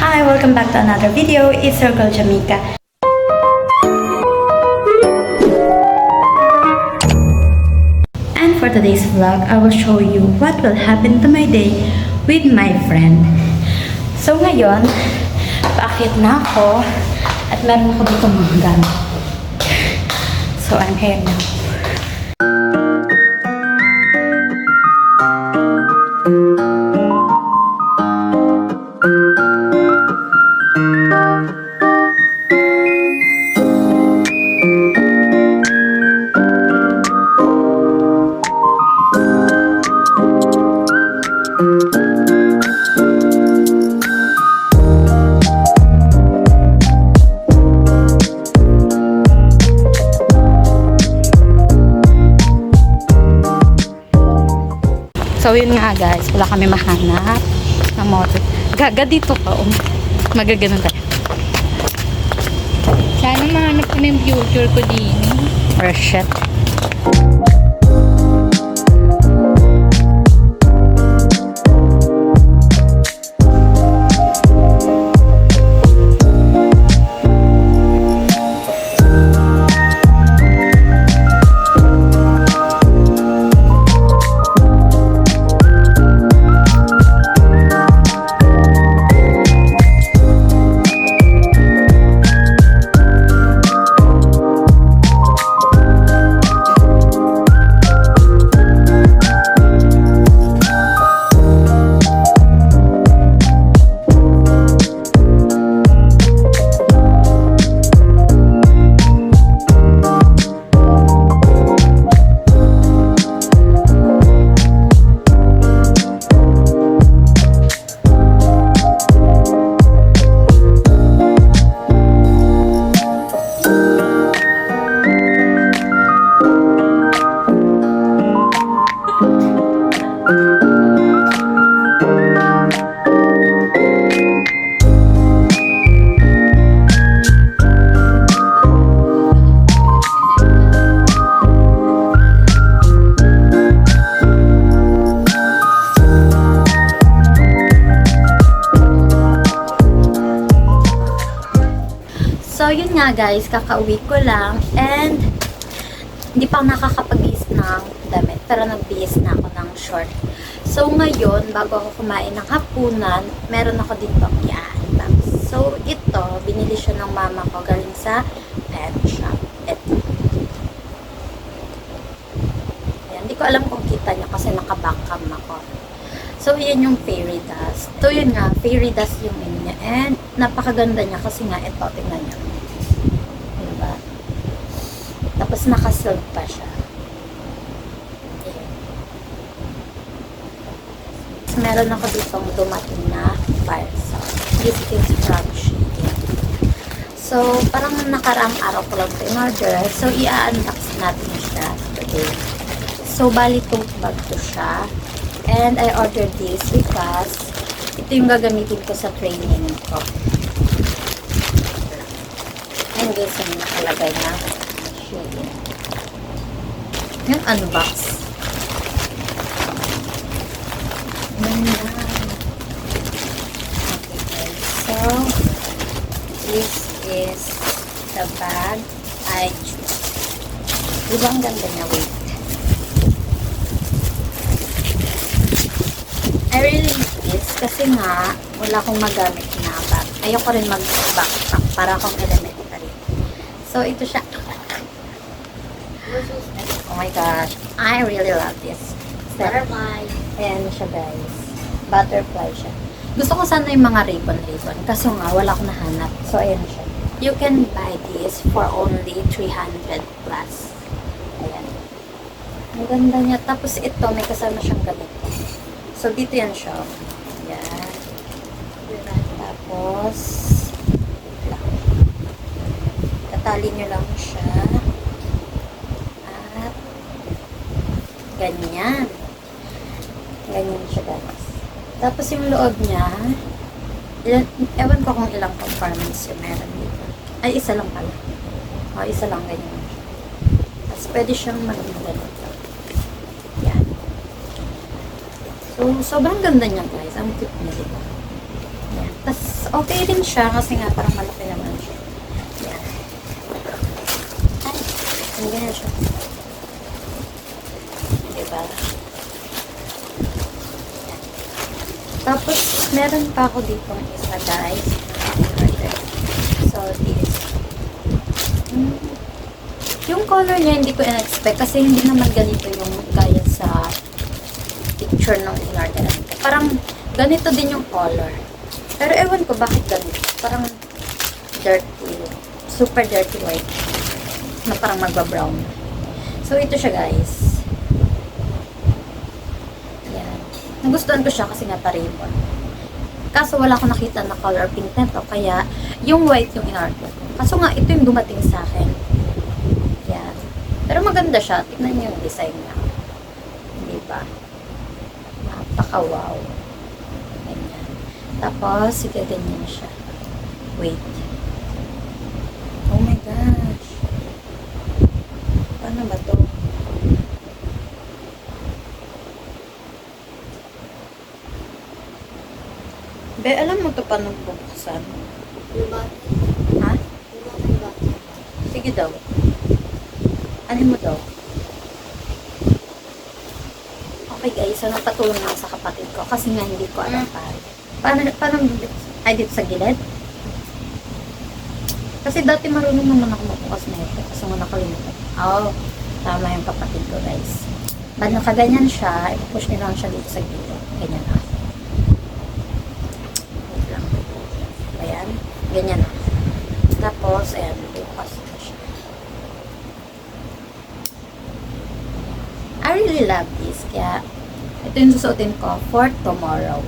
Hi, welcome back to another video. It's your girl Jamika. And for today's vlog, I will show you what will happen to my day with my friend. So ngayon, paakit na ako at meron ako dito mga gamit. So I'm here now. So yun nga guys, wala kami mahanap ng motor. Gaga dito pa, magaganon tayo. Sana mahanap ko na yung future ko din. Or shit. So, yun nga guys, kakauwi ko lang and hindi pa ako nakakapag-bihis ng damit pero nag-bihis na ako ng short. So, ngayon, bago ako kumain ng hapunan, meron ako dito yan. So, ito, binili siya ng mama ko galing sa pet shop. Ito. Yan, hindi ko alam kung kita niya kasi naka-backcam ako. So, yan yung fairy dust. So, yun nga, fairy dust yung menu niya. And, napakaganda niya kasi nga, ito, tingnan niyo. Diba? Tapos, nakasilk pa siya. Ayan. So, meron ako ditong dumating na parcel. This is from Shein. So, parang nakaraang araw ko lang ito in-order. So, i-unbox natin siya today. So, bali tote bag to siya. And I ordered this because ito yung gagamitin ko sa training ko. And guys, yung nakalagay na Shein. Yung unbox. Ganda. Okay guys. So, this is the bag I choose. Diba ang ganda niya? Wait. I really like this kasi nga wala akong magamit na bag. Ayoko rin mag-backpack para akong elementary. So, ito siya. Oh my gosh. I really love this. Butterfly. Ayan siya guys. Butterfly siya. Gusto ko sana yung mga ribbon-ribbon. Kaso nga, wala akong nahanap. So, ayan siya. You can buy this for only 300 plus. Ayan. Ang ganda niya. Tapos ito, may kasama siyang ganito. So, dito yan siya. Ayan. Tapos, tatali nyo lang siya. At, ganyan. Ganyan siya, guys. Tapos, yung loob niya, ewan ko kung ilang compartments yung meron dito. Ay, isa lang pala. O, isa lang ganyan. Tapos, pwede siyang mag-ganito. Yan. So, sobrang ganda niya guys. Ang cute niya, diba? Yan. Tas okay din siya kasi nga parang malaki naman siya. Yan. Ay, hindi na siya. Diba? Yan. Tapos, meron pa ako dito ng isa, guys. So, this. Yung color niya, hindi ko in-expect kasi hindi naman ganito yung gaya sa picture ng in-orderan ko. Parang ganito din yung color. Pero ewan ko bakit ganito. Parang dirty. Super dirty white. Na parang magba-brown. So, ito siya, guys. Yan. Nagustuhan ko siya kasi nga pa-ribbon. Kaso wala akong nakita na color pink nito. Kaya, yung white yung in-order ko. Kaso nga, ito yung dumating sa akin. Yan. Pero maganda siya. Tignan niyo yung design niya. Hindi ba? Napaka-wow. Ganyan. Tapos, sige, ganyan siya. Wait. Oh my gosh. Paano ba to? Be, alam mo to paano bubuksan? Ha? Sige daw. Ano mo daw? Okay guys, so napatulong ako sa kapatid ko kasi nga hindi ko alam paano ay dito sa gilid? Kasi dati marunong naman ako magbukas na ito kasi nga nakalimutan. Oh, tama yung kapatid ko guys. Bad nakaganyan siya, ipupush nyo lang siya dito sa gilid. Ganyan na. Wait lang. Ayan. Ganyan na. Tapos, ayan, bukas na siya. I really love this. Kaya, ito yung susuotin ko for tomorrow.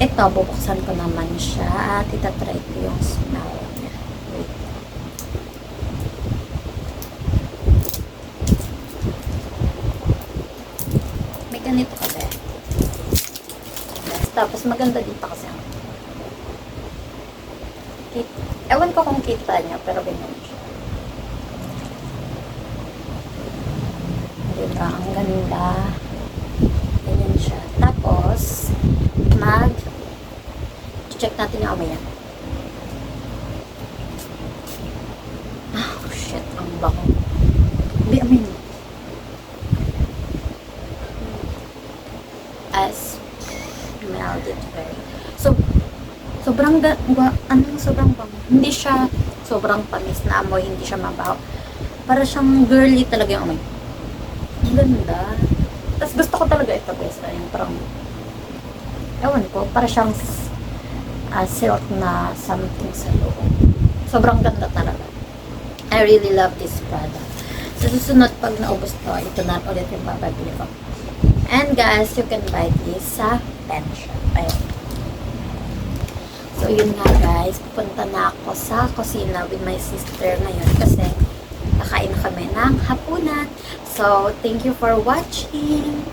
Ito, bubuksan ko naman siya at itatry ko yung smell niya. Wait. May ganito ka ba? Tapos maganda dito kasi ang ewan ko kung kita niya, pero ganyan siya. Diba? Ang ganda. Ganyan siya. Tapos, check natin yung amoy yan. Oh, shit. Ang bango. Hindi, amoy mo. As smelled it very. So, sobrang sobrang bango. Hindi siya sobrang panis na amoy, hindi siya mabaho. Para siyang girly talaga yung amoy. Ang ganda. Tapos gusto ko talaga ito guys, yung parang ewan ko, para siyang silk na something sa loob. Sobrang ganda talaga. I really love this product. Sa susunod, pag naubos to, ito na ulit yung bababili ko. And guys, you can buy this sa pen shop. Ayun. So, yun nga guys. Pupunta na ako sa kusina with my sister ngayon kasi kakain kami ng hapunan. So, thank you for watching.